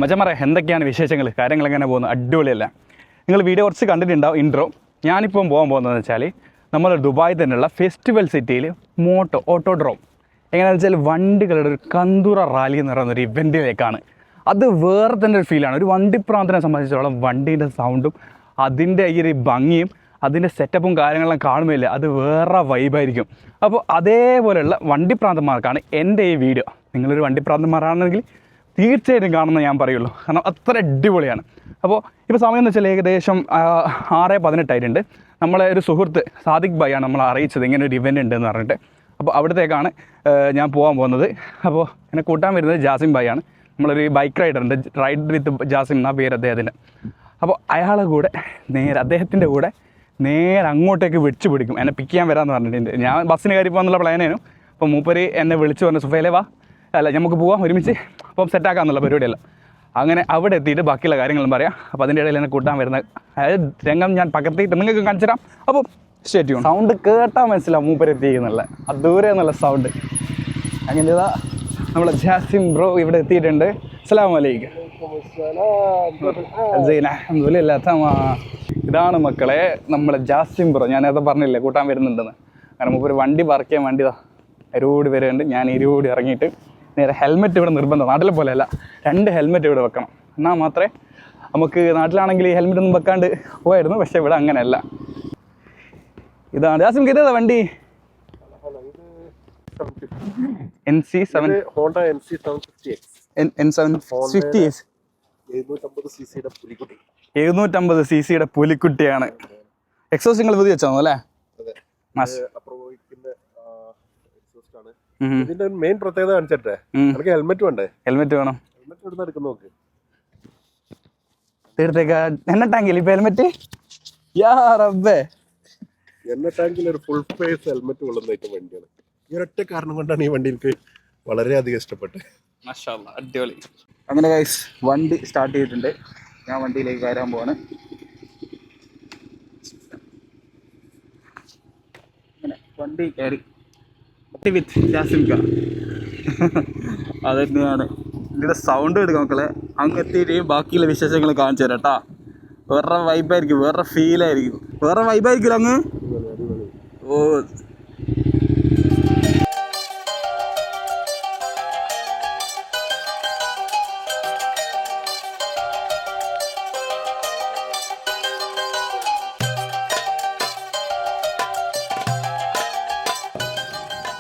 മച്ചന്മാരെ എന്തൊക്കെയാണ് വിശേഷങ്ങൾ, കാര്യങ്ങൾ എങ്ങനെ പോകുന്നു? അടിപൊളിയല്ല. നിങ്ങൾ വീഡിയോ കുറച്ച് കണ്ടിട്ടുണ്ടാവും ഇൻട്രോ. ഞാനിപ്പം പോകാൻ പോകുന്നതെന്ന് വെച്ചാൽ നമ്മൾ ദുബായ് തന്നെയുള്ള ഫെസ്റ്റിവൽ സിറ്റിയിൽ ഓട്ടോഡ്രോം എങ്ങനെയാണെന്ന് വെച്ചാൽ വണ്ടികളുടെ ഒരു കന്തൂറ റാലി എന്ന് പറയുന്ന ഒരു ഇവൻറ്റിലേക്കാണ്. അത് വേറെ തന്നെ ഒരു ഫീലാണ്. ഒരു വണ്ടിപ്രാന്തനെ സംബന്ധിച്ചിടത്തോളം വണ്ടീൻ്റെ സൗണ്ടും അതിൻ്റെ ഈ ഒരു ഭംഗിയും അതിൻ്റെ സെറ്റപ്പും കാര്യങ്ങളെല്ലാം കാണുമില്ല, അത് വേറെ വൈബായിരിക്കും. അപ്പോൾ അതേപോലെയുള്ള വണ്ടിപ്രാന്തന്മാർക്കാണ് എൻ്റെ ഈ വീഡിയോ. നിങ്ങളൊരു വണ്ടിപ്രാന്തന്മാരാണെങ്കിൽ തീർച്ചയായിട്ടും കാണുമെന്ന് ഞാൻ പറയുള്ളൂ, കാരണം അത്ര അടിപൊളിയാണ്. അപ്പോൾ ഇപ്പോൾ സമയം എന്ന് വെച്ചാൽ ഏകദേശം 6:18 ആയിട്ടുണ്ട്. നമ്മളെ ഒരു സുഹൃത്ത് സാദിഖ് ഭായിയാണ് നമ്മളെ അറിയിച്ചത് ഇങ്ങനെ ഒരു ഇവൻ്റ് ഉണ്ടെന്ന് പറഞ്ഞിട്ട്. അപ്പോൾ അവിടത്തേക്കാണ് ഞാൻ പോകാൻ പോകുന്നത്. അപ്പോൾ എന്നെ കൂട്ടാൻ വരുന്നത് ജാസിം ഭായിയാണ്. നമ്മളൊരു ബൈക്ക് റൈഡറുണ്ട്, റൈഡ് വിത്ത് ജാസിം എന്നാ പേര് അദ്ദേഹത്തിൻ്റെ. അപ്പോൾ അയാളെ കൂടെ അദ്ദേഹത്തിൻ്റെ കൂടെ നേരെ അങ്ങോട്ടേക്ക് വെച്ച് പിടിക്കും. എന്നെ പിക്ക് ചെയ്യാൻ വരാമെന്ന് പറഞ്ഞിട്ടുണ്ട്. ഞാൻ ബസ്സിന് കയറി പോകാന്നുള്ള പ്ലാനായിരുന്നു. അപ്പോൾ മൂപ്പര് എന്നെ വിളിച്ച് പറഞ്ഞു, സുഫൈലേ വാ, അല്ല നമുക്ക് പോവാം ഒരുമിച്ച്, അപ്പം സെറ്റാക്കാമെന്നുള്ള പരിപാടിയല്ല. അങ്ങനെ അവിടെ എത്തിയിട്ട് ബാക്കിയുള്ള കാര്യങ്ങളും പറയാം. അപ്പോൾ അതിൻ്റെ ഇടയിൽ എന്നെ കൂട്ടാൻ വരുന്ന അതായത് രംഗം ഞാൻ പകർത്തിയിട്ട് നിങ്ങൾക്ക് കാണിച്ചു തരാം. അപ്പോൾ സ്റ്റേറ്റ് ചെയ്യും. സൗണ്ട് കേട്ടാൽ മനസ്സിലാവും മൂപ്പര് എത്തിക്കുന്നുള്ള ദൂരെ എന്നുള്ള സൗണ്ട്. അങ്ങനെ ഇതാ നമ്മളെ ജാസിം ബ്രോ ഇവിടെ എത്തിയിട്ടുണ്ട്. അസ്സലാമു അലൈക്കും. ഇതാണ് മക്കളെ നമ്മളെ ജാസിം ബ്രോ. ഞാൻ നേരത്തെ പറഞ്ഞില്ലേ കൂട്ടാൻ വരുന്നുണ്ടെന്ന്. കാരണം മൂപ്പര് വണ്ടി പാർക്ക് ചെയ്യാൻ വേണ്ടി ഇരുപത് വരുന്നുണ്ട്. ഞാൻ ഇരുപത് ഇറങ്ങിയിട്ട് നേരെ ഹെൽമെറ്റ് ഇവിടെ നിർബന്ധം. നാട്ടിലെ പോലെയല്ല, 2 ഹെൽമെറ്റ് ഇവിടെ വെക്കണം. എന്നാൽ മാത്രമേ നമുക്ക്, നാട്ടിലാണെങ്കിൽ ഈ ഹെൽമെറ്റ് ഒന്നും വെക്കാണ്ട് പോയായിരുന്നു, പക്ഷേ ഇവിടെ അങ്ങനെയല്ല. ഇതാണ് ജാസിം കയറിയതാ വണ്ടി. NC7 Honda NC750X. N750X 750 cc പുലിക്കുട്ടിയാണ്. Exhaust നിങ്ങൾ പുതിയ വെച്ചോ അല്ലേ? ഇതിന്റെ മെയിൻ പ്രത്യേകത കാണിച്ചിട്ടെ, എനിക്ക് ഹെൽമെറ്റ് വേണ്ടേ? ഹെൽമെറ്റ് വേണം. ഹെൽമെറ്റ് എവിടെ എടുക്കുന്ന നോക്ക്. തീർത്തേക്കാ എണ്ണ ടാങ്കിൽ ഇപ്പൊ ഹെൽമെറ്റ്. യാ റബ്ബേ, എണ്ണ ടാങ്കിൽ ഒരു ഫുൾ ഫേസ് ഹെൽമെറ്റ് കൊള്ളുന്ന ഐറ്റം വണ്ടിയാണ്. ഈ ഒരൊറ്റ കാരണം കൊണ്ടാണ് ഈ വണ്ടി എനിക്ക് വളരെയധികം ഇഷ്ടപ്പെട്ടത്. മാഷാ അല്ലാഹ്, അടിപൊളി. അങ്ങനെ ഗൈസ് വണ്ടി സ്റ്റാർട്ട് ചെയ്തിട്ടുണ്ട്. ഞാൻ വണ്ടിയിലേക്ക് കയറാൻ പോവാണ്. അങ്ങനെ വണ്ടി കയറി വിത്ത് ജാസിം ഖാൻ. അതന്നെയാണ് ഇതിൻ്റെ സൗണ്ട് എടുക്കാം മക്കളെ. അങ്ങ് എത്തിയിട്ട് ബാക്കിയുള്ള വിശേഷങ്ങൾ കാണിച്ചു തരാം കേട്ടാ. വേറെ വൈബായിരിക്കും, വേറെ ഫീലായിരിക്കും, വേറെ വൈബായിരിക്കും അങ്ങ്. ഓ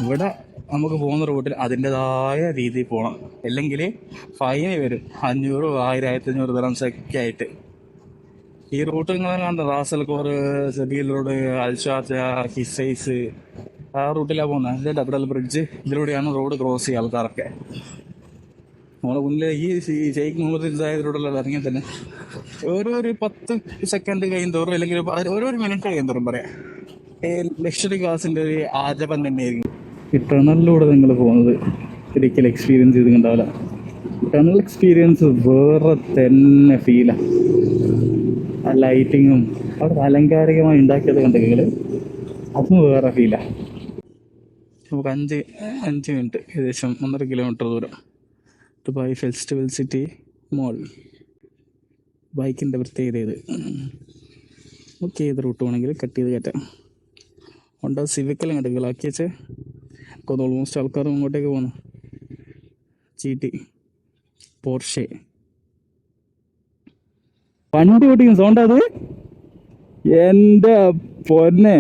ഇവിടെ നമുക്ക് പോകുന്ന റൂട്ടിൽ അതിൻ്റെതായ രീതിയിൽ പോകണം, അല്ലെങ്കിൽ ഫൈന് വരും. 500, 1000, 1500 ദിറംസൊക്കെ ആയിട്ട്. ഈ റൂട്ട് നിങ്ങൾ കാണുന്നത് റാസൽ കോർ, സെബീൽ റോഡ്, അൽഷാർജ, ഹിസൈസ്, ആ റൂട്ടിലാണ് പോകുന്നത്. അതിൻ്റെ ഡബിൾ ബ്രിഡ്ജ്, ഇതിലൂടെയാണ് റോഡ് ക്രോസ് ചെയ്യുക ആൾക്കാരൊക്കെ. നമ്മളെ മുന്നിൽ ഈ ഷെയ്ഖ് മുഹമ്മദ് ഇതായത് റോഡിലുള്ള ഇറങ്ങിയാൽ തന്നെ ഓരോ 10 സെക്കൻഡ് കഴിയുന്തോറും, അല്ലെങ്കിൽ ഓരോ മിനിറ്റ് കഴിയുന്തോറും പറയാം ലക്ഷറി ക്ലാസിൻ്റെ ഒരു ആരവം തന്നെയായിരിക്കും. ഈ ടണലിലൂടെ നിങ്ങൾ പോകുന്നത് ഒരിക്കലും എക്സ്പീരിയൻസ് ചെയ്തിട്ടുണ്ടാവില്ല. ടണൽ എക്സ്പീരിയൻസ് വേറെ തന്നെ ഫീലാണ്. ആ ലൈറ്റിങ്ങും അവിടെ അലങ്കാരികമായി ഉണ്ടാക്കിയത് കണ്ടെങ്കിൽ അതും വേറെ ഫീലാണ്. നമുക്ക് 5 മിനിറ്റ്, ഏകദേശം 1.5 കിലോമീറ്റർ ദൂരം ദുബായ് ഫെസ്റ്റിവൽ സിറ്റി മോൾ. ബൈക്കിൻ്റെ പ്രത്യേകത ഇത്. ഓക്കെ, ഏത് റൂട്ട് വേണമെങ്കിൽ കട്ട് ചെയ്ത് കയറ്റാം. ഹോണ്ട സിവിക്കെല്ലാം കണ്ടുകളാക്കി വെച്ച് ഓൾമോസ്റ്റ് ആൾക്കാരും അങ്ങോട്ടേക്ക് പോകുന്നു. GT, പോർഷെ വണ്ടി ഓടിക്കും സൗണ്ട്. അത് എൻ്റെ പൊന്നെ,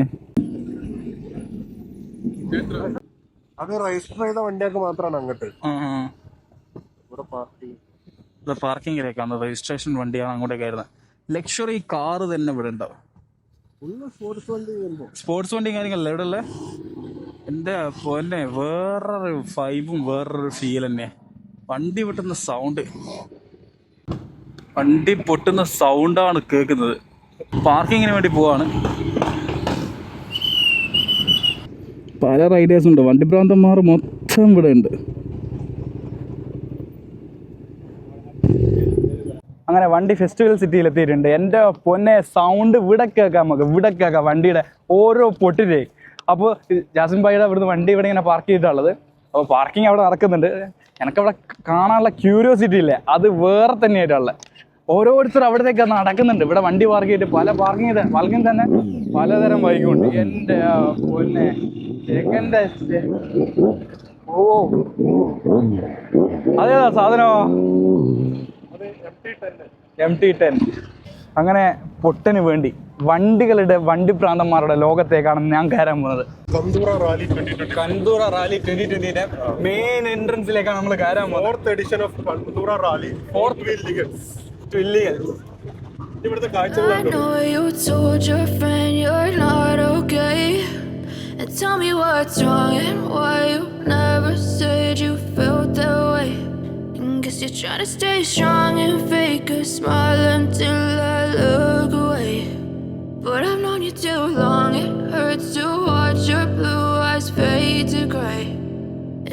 അത് രജിസ്റ്റർ ചെയ്ത വണ്ടിയൊക്കെ മാത്രമാണ് അങ്ങോട്ട്. പാർക്കിങ്ങിലേക്കാണ് രജിസ്ട്രേഷൻ വണ്ടിയാണ് അങ്ങോട്ടേക്ക് ആയിരുന്നത്. ലക്ഷറി കാറ് തന്നെ ഇവിടെ ഉണ്ടാവും. സ്പോർട്സ് വണ്ടി കാര്യങ്ങളല്ലേ ഇവിടെ ഉള്ളത്. എൻ്റെ പൊന്നെ, വേറൊരു വൈബും വേറൊരു ഫീൽ തന്നെ. വണ്ടി പൊട്ടുന്ന സൗണ്ടാണ് കേൾക്കുന്നത്. പാർക്കിങ്ങിന് വേണ്ടി പോവാണ്. പല റൈഡേഴ്സും ഉണ്ട്, വണ്ടിഭ്രാന്തന്മാർ മൊത്തം ഇവിടെ ഉണ്ട്. അങ്ങനെ വണ്ടി ഫെസ്റ്റിവൽ സിറ്റിയിൽ എത്തിയിട്ടുണ്ട്. എൻ്റെ പൊന്നെ, സൗണ്ട് ഇവിടെ കേൾക്കാം, നമുക്ക് ഇവിടെ കേൾക്കാം വണ്ടിയുടെ ഓരോ പൊട്ടിലേ. അപ്പോൾ ജാസിം ഭായിയുടെ ഇവിടുന്ന് വണ്ടി ഇവിടെ ഇങ്ങനെ പാർക്ക് ചെയ്തിട്ടുള്ളത്. അപ്പോൾ പാർക്കിംഗ് അവിടെ നടക്കുന്നുണ്ട്. എനിക്കവിടെ കാണാനുള്ള ക്യൂരിയോസിറ്റി ഇല്ലേ, അത് വേറെ തന്നെയായിട്ടുള്ള. ഓരോരുത്തർ അവിടത്തേക്ക് നടക്കുന്നുണ്ട്. ഇവിടെ വണ്ടി പാർക്ക് ചെയ്തിട്ട് പല പാർക്കിംഗ് തന്നെ പലതരം ബൈക്കുണ്ട്. എൻ്റെ പൊന്നെ എങ്ങനെ ഓ അതേതാ സാധനമോ? MT10. അങ്ങനെ പൊട്ടന് വേണ്ടി വണ്ടി പ്രാന്തന്മാരുടെ ലോകത്തേക്കാണ് ഞാൻ കയറാൻ പോകുന്നത്. കന്തൂറ റാലി 2020 മെയിൻ എൻട്രൻസിലേക്കാണ് നമ്മൾ കയറാൻ പോകുന്നത്. 4th edition of കന്തൂറ rally. ഇവിടുത്തെ കാഴ്ചകൾ And tell me what's wrong and why you never said you felt that way. And guess you're trying to stay strong and fake a smile until I look away. But I've known you too long, it hurts to watch your blue eyes fade to grey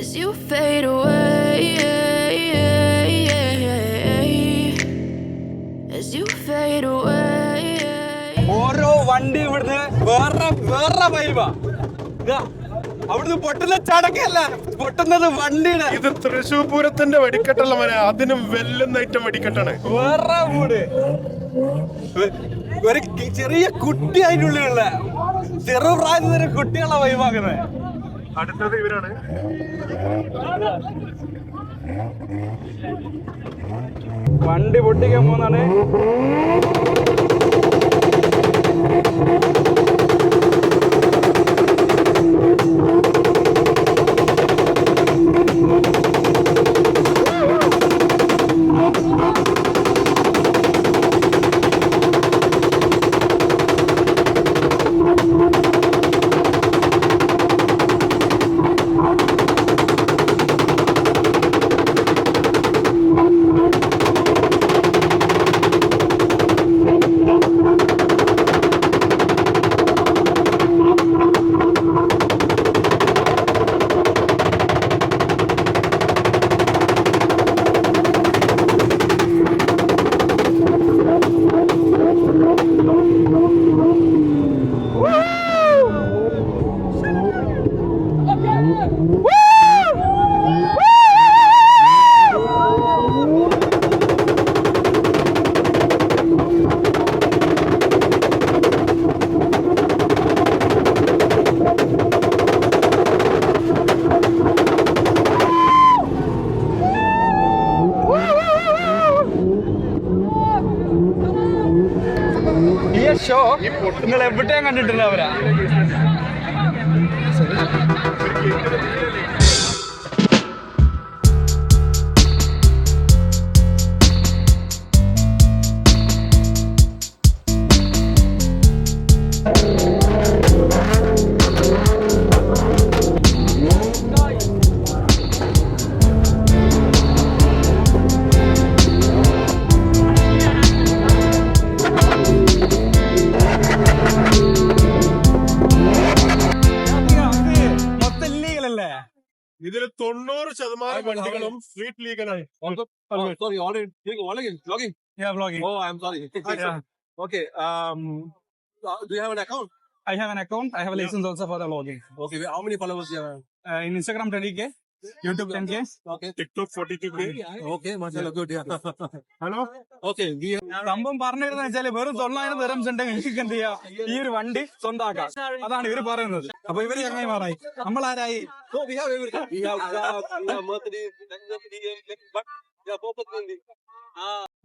as you fade away, as you fade away. ഓരോ വണ്ടി ഇവിടുന്ന് വേറെ വൈബാ. അവിടുന്ന് പൊട്ടുന്ന ചടക്കല്ല, പൊട്ടുന്നത് വണ്ടിയുടെ. ഇത് തൃശ്ശൂർ പൂരത്തിന്റെ വെടിക്കെട്ടല്ല മനെ, അതിനും വെല്ലുന്ന ഐറ്റം വെടിക്കെട്ടാണ്. വേറെ മൂട്. ഒരു ചെറിയ കുട്ടി അതിൻ്റെ ഉള്ളിലുള്ള ചെറുപ്രായത്തിൽ കുട്ടികളെ വൈബാക്കുന്നത്. അടുത്തത് ഇവരാണ്. വണ്ടി പൊട്ടിക്കാൻ പോകുന്നതാണ്. ഷോ നിങ്ങൾ എവിടെയും കണ്ടിട്ടുണ്ടാവരാ. ഇതിൽ 90% വണ്ടികളും street ലീഗലാണ്. Okay. Do you have an account? I have an account. I have a license also for the vlogging. Okay. How many followers do you have? In Instagram 20K, YouTube 10K. Okay. TikTok 42K. Okay. Mashallah. Good. Yeah. Hello. Okay. സംഭവം പറഞ്ഞിരുന്ന വെച്ചാല് വെറും 900 dirhams ഉണ്ടെങ്കിൽ നിങ്ങൾക്ക് എന്ത് ചെയ്യാം, ഈ ഒരു വണ്ടി സ്വന്തമാക്കാം. അതാണ് ഇവര് പറയുന്നത്. അപ്പൊ ഇവര് ചങ്ങായി മാറായി, നമ്മളാരായി? So we have everything. We have Mercedes, but we are focused on the.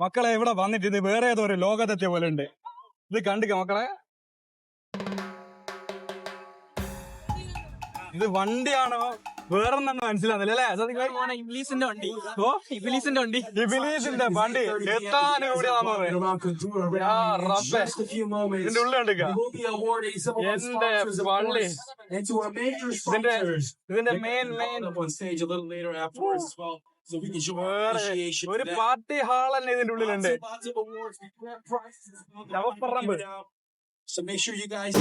മക്കളെ ഇവിടെ വന്നിട്ട് ഇത് വേറെ ഏതോ ഒരു ലോകത്തെത്തിയ പോലെ ഉണ്ട്. ഇത് കണ്ടിക്ക മക്കളെ, ഇത് വണ്ടിയാണോ വേറൊന്നും മനസ്സിലാവുന്നില്ല അല്ലേ? ഇബിലീസിന്റെ വണ്ടി. ഓ ഇബിലീസിന്റെ വണ്ടി. ഇബിലീസിന്റെ വണ്ടി എത്താൻ എവിടെയാണോ ഇതിന്റെ ഉള്ളിൽ കണ്ടിക്ക. എന്റെ വള്ളി ഇതിന്റെ മെയിൻ ഒരു പാർട്ടി ഹാൾ തന്നെ ഇതിന്റെ ഉള്ളിലുണ്ട്. നവപ്പറമ്പ്. So make sure you guys.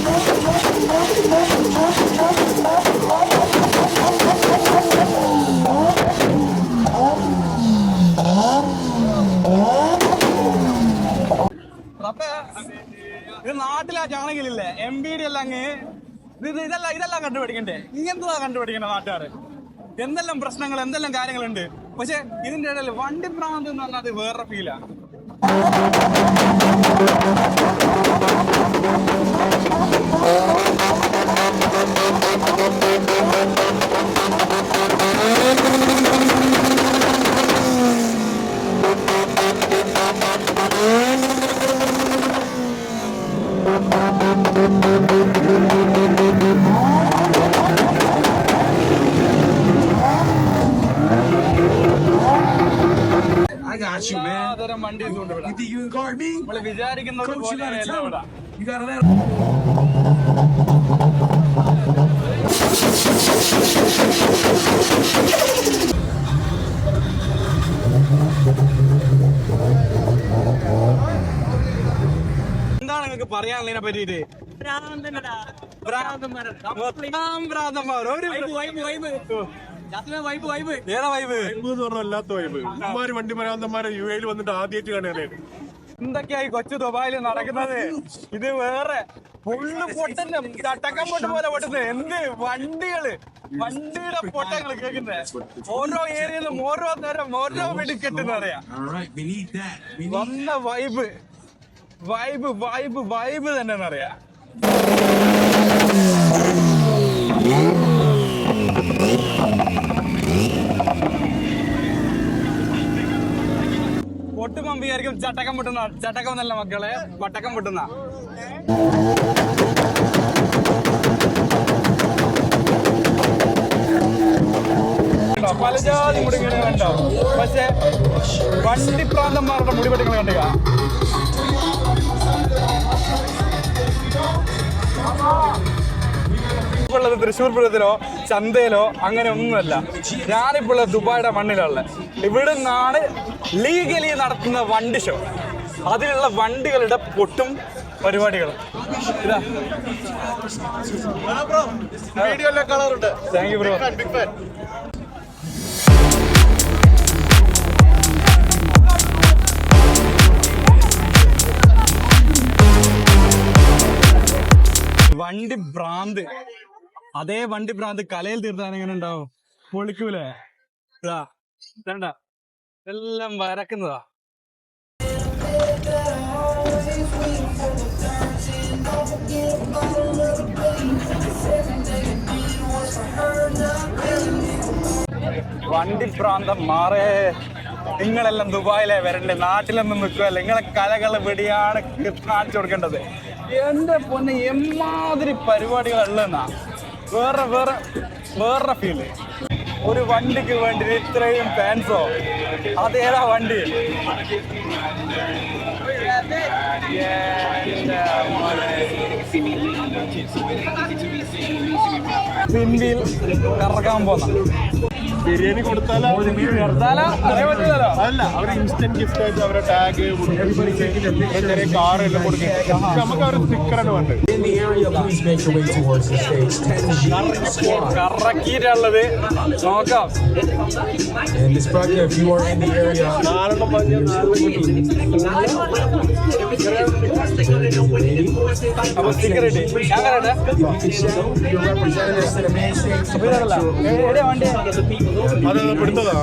ഇത് നാട്ടിലാച്ചാണെങ്കിലില്ലേ MBD എല്ലാം അങ്ങ് ഇതെല്ലാം കണ്ടുപിടിക്കണ്ടേ? ഇങ്ങനത്തെ കണ്ടുപിടിക്കണ്ടേ നാട്ടുകാര്? എന്തെല്ലാം പ്രശ്നങ്ങൾ എന്തെല്ലാം കാര്യങ്ങളുണ്ട്. പക്ഷെ ഇതിന്റെ ഇടയിൽ വണ്ടി ഭ്രാന്ത് എന്ന് പറഞ്ഞാൽ അത് വേറെ ഫീലാണ്. I got you, man. തരം വണ്ടി ഇതുകൊണ്ട് ഇവിടെ You think you can guard me? നമ്മള് വിചാരിക്കുന്നത് Coach, you പോലെ gotta അല്ല tell ഇവിടെ. me. You gotta let him. എന്താണ് നിങ്ങൾക്ക് പറയാനുള്ളതിനെ പറ്റിയിട്ട്? ഭ്രാന്തന്മാർ. ഒരു ഏതാ വൈബ്? എന്ന് പറഞ്ഞ അല്ലാത്ത വൈബ്. ഇവന്മാര് വണ്ടി ഭ്രാന്തന്മാരെ UAE വന്നിട്ട് ആദ്യമായിട്ട് കാണുകയാണ്. എന്തൊക്കെയായി കൊച്ചു ദുബായിൽ നടക്കുന്നത്? ഇത് വേറെ ഫുള്ള് പൊട്ടന്നെ ചട്ടക്കം പൊട്ട് പോലെ പൊട്ടുന്നത്. എന്ത് വണ്ടിയുടെ പൊട്ടങ്ങൾ കേൾക്കുന്നത്. ഓരോ ഏരിയയിലും ഓരോ നേരം ഓരോ വെടിക്കെട്ടെന്ന് പറയാം. All right, we need that. We need വന്ന വൈബ് തന്നെ പറയാ. പൊട്ടുമ്പം വിചാരിക്കും ചട്ടക്കം എന്നല്ല മക്കളെ, പട്ടക്കം പൊട്ടുന്ന. പല ജാതി മുടികൾ ഉണ്ടാവും. പക്ഷെ വണ്ടി പ്രാന്തന്മാരുടെ മുടിപെട്ടുകൾ കണ്ടുക. ഉള്ളത് തൃശ്ശൂർ പൂരത്തിലോ ചന്തയിലോ അങ്ങനെ ഒന്നുമല്ല. ഞാനിപ്പോൾ ഉള്ളത് ദുബായിയുടെ മണ്ണിലുള്ള. ഇവിടെ നിന്നാണ് ലീഗലി നടത്തുന്ന വണ്ടി ഷോ. അതിലുള്ള വണ്ടികളുടെ പൊട്ടും പരിപാടികളും. ഇതാ വീഡിയോയിലെ കളറുണ്ട്. Thank you bro. വണ്ടി ഭ്രാന്ത്. അതേ വണ്ടി ഭ്രാന്ത് കലയിൽ തീർത്താൻ എങ്ങനെ ഉണ്ടാവും? പൊളിക്കൂലേ? ഇതാ വേണ്ട എല്ലാം വരക്കുന്നതാ. വണ്ടി ഭ്രാന്തം മാറേ. നിങ്ങളെല്ലാം ദുബായിലെ വരണ്ടേ, നാട്ടിലൊന്നും നിൽക്കുകയല്ല. നിങ്ങളെ കലകൾ വെടിയാണ് കാണിച്ചു കൊടുക്കേണ്ടത്. എന്റെ പൊന്നെ എമ്മാതിരി പരിപാടികളുള്ളതെന്നാ. വേറെ ഫീല്. ഒരു വണ്ടിക്ക് വേണ്ടി ഇത്രയും ഫാൻസോ? അതേതാ വണ്ടി? പിൻവീൽ കറക്കാൻ പോന്ന ബിരിയാണി കൊടുത്താലോ അതേ പറ്റില്ലല്ലോ. അല്ല, അവര് ഇൻസ്റ്റന്റ് ഗിഫ്റ്റ് ആയിട്ട് അവരെ ടാഗ് ചെറിയ കാർ എല്ലാം കൊടുക്കും. നമുക്ക് അവരുടെ സ്റ്റിക്കറാണ് വേണ്ടത്. In the area, please make your way towards the stage. 10G squad. കറക്കിയിട്ടുള്ളത് നോക്കാം. And this bracket, if you are in the area, നാലെണ്ണം പറഞ്ഞാൽ അപ്പൊ സ്റ്റിക്കർ ഇട്ട് ഞാൻ കരട്ടെ. you can shout your representatives to the main stage. എവിടെയാ വണ്ടി? അത് പിടുത്തതാ.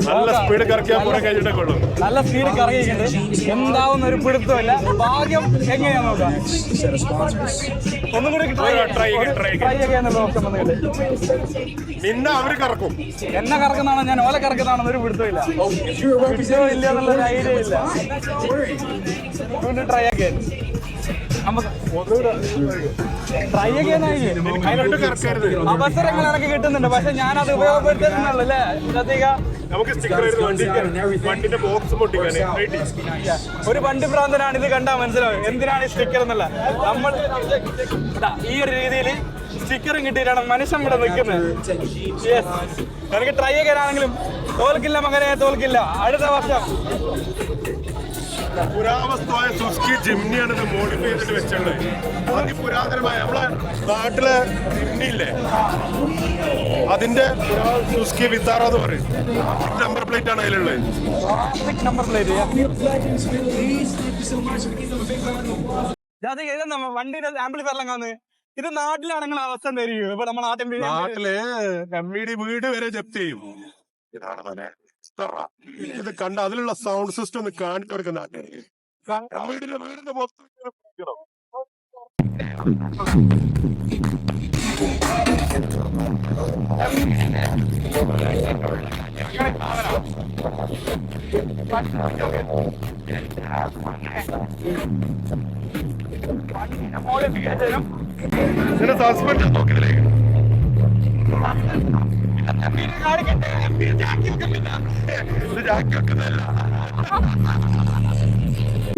നല്ല സ്പീഡ് കറക്കിയാൽ കുറെ കഴിഞ്ഞിട്ടൊക്കെ ഉള്ളു. നല്ല സ്പീഡ് കറങ്ങിയിട്ടുണ്ട്. എന്താവുന്ന ഒരു പിടുത്തമില്ല. ഭാഗ്യം എങ്ങനെയാ നോക്കാം. ഒന്നും കൂടി ട്രൈ ചെയ്യാന്നുള്ള ഓപ്ഷൻ വന്നിട്ട് പിന്നെ അവര് കറക്കും. എന്നെ കറക്കുന്നതാണോ ഞാൻ ഓല കറക്കുന്നതാണെന്ന് ഒരു പിടുത്തമില്ല. പിടുത്തം ഇല്ല എന്നുള്ളൊരു ഐഡിയ ഇല്ല. ട്രൈ ആക്കിയാൽ നമുക്ക് ട്രൈ ചെയ്യാനായി കറക്കരുത്. അവസരങ്ങൾ എനിക്ക് കിട്ടുന്നുണ്ട്. പക്ഷെ ഞാനത് ഉപയോഗപ്പെടുത്തുന്നുള്ളൂ അല്ലേ ശ്രദ്ധിക്ക. നമുക്ക് സ്റ്റിക്കർ വണ്ടിന്റെ ബോക്സ് പൊട്ടിക്കാൻ. ഒരു വണ്ടി ഭ്രാന്തനാണ് ഇത് കണ്ടാൽ മനസ്സിലാവും എന്തിനാണ് ഈ സ്റ്റിക്കർ എന്നുള്ള. നമ്മൾ ഈ ഒരു രീതിയിൽ സ്റ്റിക്കറും കിട്ടിയിട്ടാണ് മനുഷ്യൻ ഇവിടെ നിൽക്കുന്നത്. യെസ്, എനിക്ക് ട്രൈ ചെയ്യാനാണെങ്കിലും തോൽക്കില്ല മകനെ, തോൽക്കില്ല. അടുത്ത വർഷം പുരാവസ്തുവായ സുസ്കി ജിംനിയാണ് ഇത് മോഡിഫൈ ചെയ്തിട്ട് വെച്ചിട്ടുള്ളത്. അതിപുരാതനമായ നമ്മളെ നാട്ടിലെ ജിംനി ഇല്ലേ, അതിന്റെ സുസ്കി വിത്താറ എന്ന് പറയും. നമ്പർ പ്ലേറ്റ് ആണ് അതിലുള്ളത്. നമ്പർ പ്ലേറ്റ് വണ്ടിയുടെ ആംപ്ലിഫയറിലും കാണുന്നത് ഇത് നാട്ടിലാണെങ്കിൽ അവസ്ഥ എന്തായിരിക്കും? ഇപ്പൊ നമ്മുടെ നാട്ടില് MVD വീട് വരെ ജപ്തി ചെയ്യും. ഇതാണ് മോനെ. ഇത് കണ്ട അതിലുള്ള സൗണ്ട് സിസ്റ്റം ഒന്ന് കാണിച്ചു കൊടുക്കുന്ന വീടിന്റെ മൊത്തം ഇങ്ങനെ പിടിക്കണം. ഇതിന്റെ സസ്പെൻഷൻ നോക്കിയതിലേ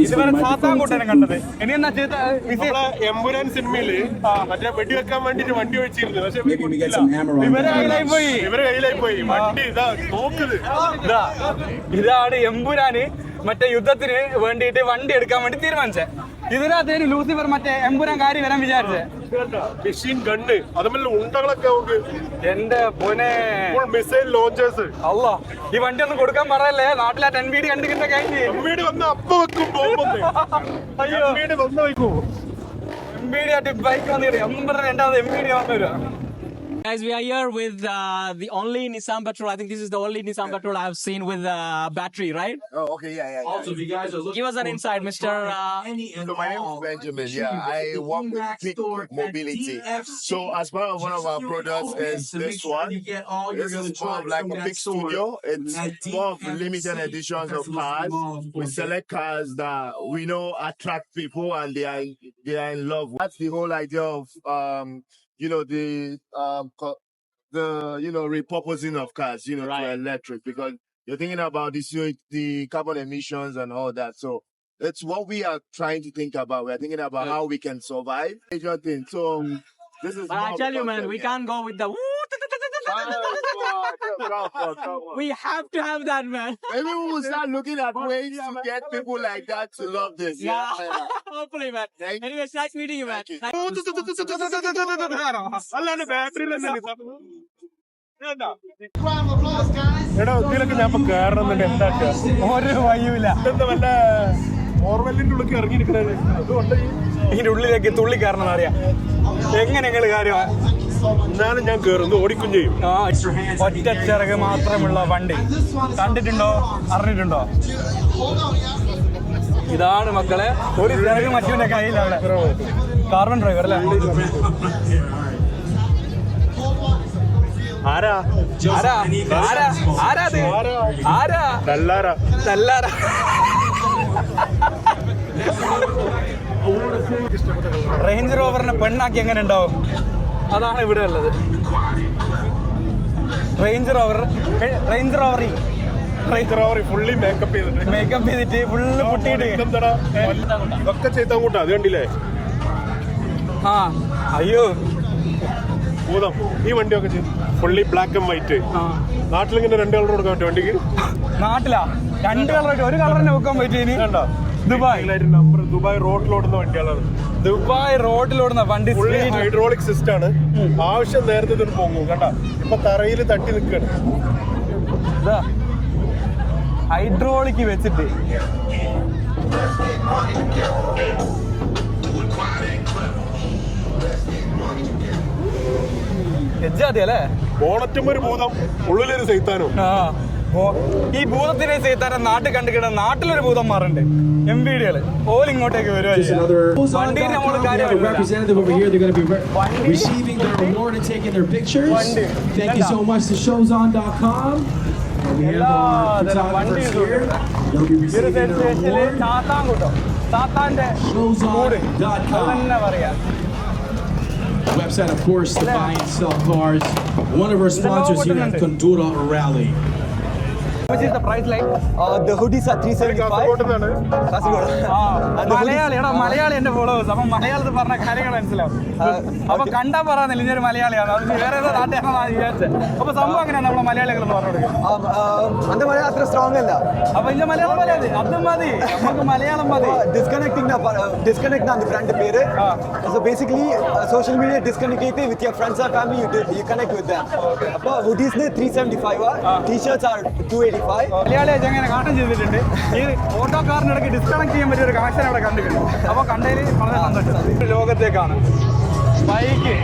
ഇതുവരെ സാത്താൻ കൂട്ടനെ കണ്ടത്. ഇനി എന്നാ ചെയ്ത നമ്മളെ എമ്പുരാൻ സിനിമയില് മറ്റേ വെടി വെക്കാൻ വേണ്ടിട്ട് വണ്ടി വെച്ചിരുന്നു. പക്ഷെ Maybe we get some hammer on ഇവരെ കയ്യിലായി പോയി. ഇവരെ കയ്യിലായി പോയി വണ്ടി. ഇതാ നോക്കുന്നത്. ഇതാണ് എമ്പുരാന് മറ്റേ യുദ്ധത്തിന് വേണ്ടിയിട്ട് വണ്ടി എടുക്കാൻ വേണ്ടി തീരുമാനിച്ചത്. ഇതിനകത്ത് ലൂസിഫർ മറ്റേ എമ്പുരാൻ കാര്യം വരാൻ വിചാരിച്ചേ. മെഷീൻ ഗണ്ണ് അതുമല്ല ഉണ്ടകളൊക്കെ നമുക്ക് എന്റെ പൊനെ മിസൈൽ ലോഞ്ചേഴ്സ്. അല്ല ഈ വണ്ടി ഒന്നും കൊടുക്കാൻ പറയല്ലേ. നാട്ടിലെ 10 കണ്ടിട്ട് കഴിഞ്ഞ് എംബിഡി വന്ന് അപ്പ വെക്കും ബോംബൊന്ന്. അയ്യോ എംബിഡി വന്ന് വെക്കൂ. എംബിഡി ആയിട്ട് ബൈക്ക് വന്നിട്ട് ഒന്നും പറഞ്ഞ രണ്ടാമത് എംബിഡി വന്നു വരിക. Guys, we are here with the only Nissan Patrol. I think this is the only Nissan Patrol I've seen with battery, right? Oh, okay, yeah. Also, if you guys are looking Give us an insight, Mr. any and So my name all is Benjamin. Yeah, I work with Peak Mobility. So as part of one of our products is this one. This is more of like a big studio. It's more of limited editions of cars. We select cars that we know attract people and they are in love. That's the whole idea of the repurposing of cars, to electric, because you're thinking about this, the carbon emissions and all that. So it's what we are trying to think about. We're thinking about how we can survive. Major thing. So this is. But I tell you, man, we can't go with the. We have to have that, man. Maybe we will start looking at ways to get people like that to love this. Yeah, hopefully, man. Anyway, it's nice meeting you, man. അല്ലാണ്ട് ബാറ്ററിയിൽ എടാ ഇതിലൊക്കെ ഞാൻ ഇപ്പൊ കയറണമെന്നുണ്ട്. എന്താ ഒരു വഴിയുമില്ല. ഇതെന്താ വല്ല ഓർവെല്ലിന്റെ ഉള്ളിൽ ഇറങ്ങിയിരിക്കണത്. അതുകൊണ്ട് ഇതിന്റെ ഉള്ളിലേക്ക് തുള്ളി കയറണം അറിയാം. എങ്ങനെ കാര്യം എന്നാലും ഞാൻ കയറുന്നു ഓടിക്കും ചെയ്യും. ഒറ്റ ചിറക് മാത്രമുള്ള വണ്ടി കണ്ടിട്ടുണ്ടോ, അറിഞ്ഞിട്ടുണ്ടോ? ഇതാണ് മക്കളെ ഒരു ചിറക് മറ്റവന്റെ കയ്യിലാണ്. കാർബൺ ഡ്രൈവർ അല്ലേ? ആരാ ആരാ ആരാ ആരാ ആരാ തല്ലാരാ തല്ലാരാ. റേഞ്ച് റോവറിനെ പെണ്ണാക്കി എങ്ങനെ ഉണ്ടാവും? അതാണ് ഇവിടെ ഉള്ളത്. റേഞ്ച് റോവറി ഫുള്ളി മേക്കപ്പ് ചെയ്തിട്ട് ഫുള്ള് പൊട്ടിയിട്ട് ഇതൊക്കെ ചെയ്താൽ കൂട്ടാ. അത് കണ്ടില്ലേ? ആ അയ്യോ ഭൂതം. ഈ വണ്ടിയൊക്കെ ചെയ്തു ഫുള്ളി ബ്ലാക്ക് ആൻഡ് വൈറ്റ്. നാട്ടിലിങ്ങനെ 2 കളർ കൊടുക്കാൻ പറ്റും വണ്ടിക്ക്. നാട്ടിലാ 2 കളറായിട്ട് ഒരു കളറിനെ വെക്കാൻ പറ്റിയ കണ്ടോ? ദുബായ് നമ്പർ ദുബായ് റോഡിലോടുന്ന വണ്ടികളാണ്. ദുബായ് റോഡിലോടുന്ന വണ്ടി ഹൈഡ്രോളിക് സിസ്റ്റം ആണ്. ആവശ്യം നേരത്തെ ഇതിന് പോകും. കണ്ട ഇപ്പൊ തറയിൽ തട്ടി നിൽക്കുകയാണ്. ഹൈഡ്രോളിക് വെച്ചിട്ട് അല്ലേ? ബോണറ്റും ഒരു ഭൂതം, ഉള്ളിലൊരു സൈത്താനും. ഈ ഭൂതത്തിനെ സൈത്താനം നാട്ടിൽ കണ്ടുകിട നാട്ടിലൊരു ഭൂതം മാറുണ്ട്. MVDകള് ഓൾ ഇങ്ങോട്ടേക്ക് Representative over here. They're going to be receiving their award and taking their pictures. Thank you so much to Showzone.com. We have our photographers here. They'll be receiving their award. Showzone.com. Website, of course, to buy and sell cars. One of our sponsors here at Condura Rally. Which is the price like? The hoodies are 375. Malayali എന്റെ followers. അപ്പൊ മലയാളത്തിൽ പറഞ്ഞ കാര്യങ്ങൾ മനസ്സിലാവും. അപ്പൊ കണ്ടാ പറയാന്നില്ല ഇതൊരു മലയാളിയാണ്. അത് വേറെ ഏതോ നാട്ടുകാരാണെന്ന് വിചാരിച്ചത്. അപ്പൊ സംഭവം അങ്ങനെയാണ് നമ്മളെ മലയാളികൾ എന്ന് പറഞ്ഞു കൊടുക്കുക. அந்த மலையாளம் அത്ര ஸ்ட்ராங் இல்ல. അപ്പൊ இந்த മലയാളം മതി, അത് മതി, നമുക്ക് മലയാളം മതി. Disconnect அந்த brand பேரு. So basically social media disconnect ചെയ്ത് with your friends or family you connect with them. അപ്പൊ hoodies ന് 375 t-shirts are 285. മലയാളിയെ എങ്ങനെ കാണാൻ ചെയ്തിട്ടുണ്ട്. ഈ ഓട്ടോക്കാരനിടയ്ക്ക് ഡിസ്കണക്ട് ചെയ്യാൻ പറ്റിയ ഒരു കണക്ഷൻ അവിടെ കണ്ടിട്ടുണ്ട്. അപ്പൊ കണ്ടതിൽ വളരെ സന്തോഷം. ലോകത്തേക്കാണ് ബൈക്ക്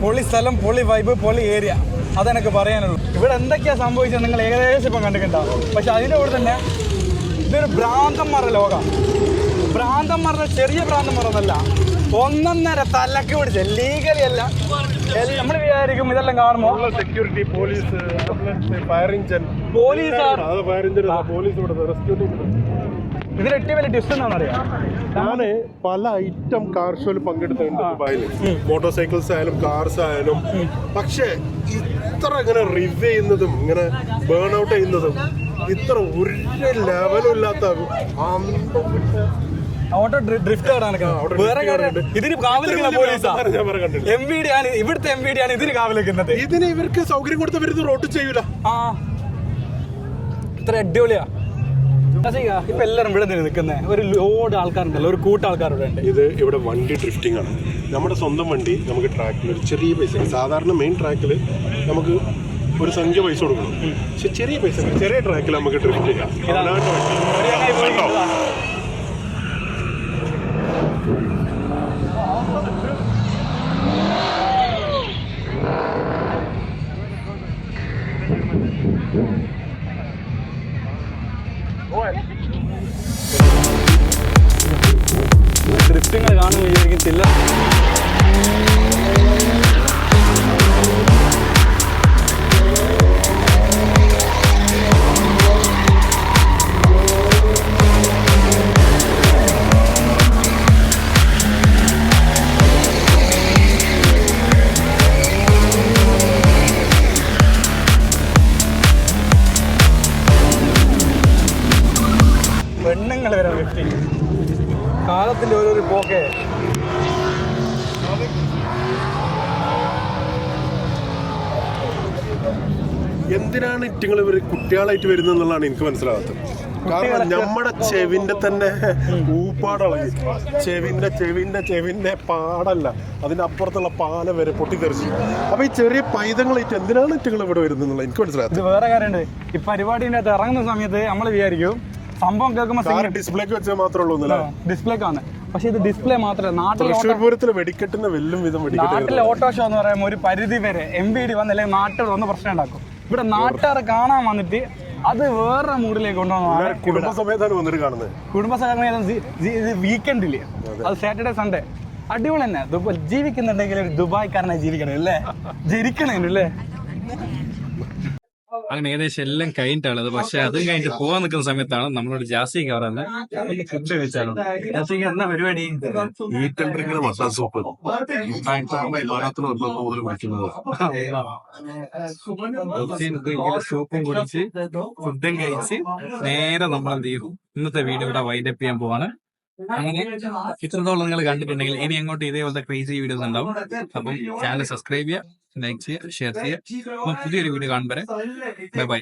പൊളി സ്ഥലം, പൊളി വൈബ്, പൊളി ഏരിയ, അതെനിക്ക് പറയാനുള്ളൂ. ഇവിടെ എന്തൊക്കെയാണ് സംഭവിച്ചത് നിങ്ങൾ ഏകദേശം ഇപ്പം കണ്ടിട്ടുണ്ടാവും. പക്ഷെ അതിൻ്റെ കൂടെ തന്നെ ഇതൊരു ഭ്രാന്തന്മാരുടെ ലോകം. ഭ്രാന്തന്മാരുടെ ചെറിയ ഭ്രാന്തന്മാരൊന്നല്ല, ഒന്നൊന്നര തലക്ക് പിടിച്ച് ലീഗലി അല്ല. നമ്മൾ വിചാരിക്കും ഇതെല്ലാം കാണുമ്പോൾ സെക്യൂരിറ്റി, പോലീസ്, ഫയർ എഞ്ചിൻ, പോലീസാണ്. Fire engine, police rescue team. ഇതിന് ഏറ്റവും വലിയ ടിസ്റ്റ് എന്താണെന്നറിയാം, ഞാന് പല ഐറ്റം കാർ ഷോയിൽ പങ്കെടുത്തിട്ടുണ്ട് ദുബായിൽ. മോട്ടോർ സൈക്കിൾസ് ആയാലും കാർസ് ആയാലും. പക്ഷേ ഇത്ര ഇങ്ങനെ റിവ്യൂ ചെയ്യുന്നതും ഇങ്ങനെ ബേൺ ഔട്ട് ചെയ്യുന്നതും ഇത്ര ഒരു ലെവലും ഇല്ലാത്ത ഓട്ടോ ഡ്രിഫ്റ്റ് വേറെ കാര്യം. ഇതിന് കാവലിക്കുന്ന പോലീസാ, MVD ആണ്, ഇവിടുത്തെ MVD ആണ് ഇതിന് കാവലിക്കുന്നത്. ഇതിന് ഇവർക്ക് സൗകര്യം കൊടുത്തവർ റോട്ട് ചെയ്യൂല. ഇത്ര അടിപൊളിയാ. ഇപ്പൊ എല്ലാരും ഇവിടെ നിൽക്കുന്നത് ഒരു ലോഡ് ആൾക്കാരുണ്ടല്ലോ, ഒരു കൂട്ടം ആൾക്കാരുടെ ഉണ്ട്. ഇത് ഇവിടെ വണ്ടി ഡ്രിഫ്റ്റിംഗ് ആണ്. നമ്മുടെ സ്വന്തം വണ്ടി നമുക്ക് ട്രാക്കിൽ ഒരു ചെറിയ പൈസ, സാധാരണ മെയിൻ ട്രാക്കിൽ നമുക്ക് ഒരു സംഖ്യ പൈസ കൊടുക്കണം. പക്ഷെ ചെറിയ പൈസ, ചെറിയ ട്രാക്കിൽ നമുക്ക് ഡ്രിഫ്റ്റ് ചെയ്യാം. ഡ്രിഫ്റ്റിങ്ങൾ കാണുമ്പോൾ വിചാരിക്കത്തില്ല. പെണ്ണുങ്ങൾ വരെ ഡ്രിഫ്റ്റിങ്, കാലത്തിന്റെ ഓരോരു പോക്കെ. എന്തിനാണ് ഇറ്റുങ്ങൾ ഇവർ കുട്ടികളായിട്ട് വരുന്നത് എന്നുള്ളതാണ് എനിക്ക് മനസ്സിലാകാത്തത്. കാരണം നമ്മുടെ ചെവിന്റെ തന്നെ ഊപ്പാടളകി, ചെവിന്റെ പാടല്ല, അതിനപ്പുറത്തുള്ള പാല വരെ പൊട്ടിത്തെറിച്ചു. അപ്പൊ ഈ ചെറിയ പൈതങ്ങളായിട്ട് എന്തിനാണ് ഇറ്റുങ്ങൾ ഇവിടെ വരുന്നത് എന്നുള്ള എനിക്ക് മനസ്സിലാകാത്തത്. വേറെ കാര്യമുണ്ട്, ഈ പരിപാടിന്റെ അകത്ത് ഇറങ്ങുന്ന സമയത്ത് നമ്മൾ വിചാരിക്കും സംഭവം കേൾക്കുമ്പോൾ ഡിസ്പ്ലേക്ക് വെച്ചാൽ മാത്രമേ ഉള്ളൂ, ഡിസ്പ്ലേക്കാണ്. പക്ഷെ ഇത് ഡിസ്പ്ലേ മാത്രമല്ല, നാട്ടിലെ വെടിക്കെട്ടുന്ന വെല്ലും വിധം നാട്ടിലെ ഓട്ടോ ഷോ എന്ന് പറയുമ്പോൾ ഒരു പരിധി വരെ MVD വന്നില്ലെങ്കിൽ നാട്ടിൽ വന്ന് പ്രശ്നം ഉണ്ടാക്കും. ഇവിടെ നാട്ടുകാരെ കാണാൻ വന്നിട്ട് അത് വേറെ മൂഡിലേക്ക് കൊണ്ടുവന്നതാണ്. കുടുംബസമേതാണ് വന്നിട്ട് കാണുന്നത്. കുടുംബസമേതം വീക്കെൻഡില്, അത് സാറ്റർഡേ സൺഡേ അടിപൊളി തന്നെ. ജീവിക്കുന്നുണ്ടെങ്കിൽ ഒരു ദുബായ്ക്കാരനായി ജീവിക്കണം അല്ലേ, ജനിക്കണല്ലേ. അങ്ങനെ ഏകദേശം എല്ലാം കഴിഞ്ഞിട്ടുള്ളത്. പക്ഷെ അത് കഴിഞ്ഞിട്ട് പോകാൻ നിൽക്കുന്ന സമയത്താണ് നമ്മളോട് ജാസി കവറന്ന് ഫുഡ് വെച്ചാണ്. ജാസിക്ക് എന്നാ പരിപാടി? മസാല സൂപ്പ് സൂപ്പും കുടിച്ച് ഫുഡും കഴിച്ച് നേരെ നമ്മൾ എന്ത് ചെയ്യും, ഇന്നത്തെ വീഡിയോ ഇവിടെ വൈൻഡപ്പ് ചെയ്യാൻ പോവാണ്. അങ്ങനെ ഇത്രത്തോളം നിങ്ങൾ കണ്ടിട്ടുണ്ടെങ്കിൽ ഇനി അങ്ങോട്ട് ഇതേപോലത്തെ ക്രേസി വീഡിയോസ് ഉണ്ടാവും. അപ്പം ചാനൽ സബ്സ്ക്രൈബ് ചെയ്യുക, ലൈക്ക് ചെയ്യുക, ഷെയർ ചെയ്യുക. അപ്പം പുതിയൊരു വീഡിയോ കാണുമ്പോൾ ബൈ ബൈ.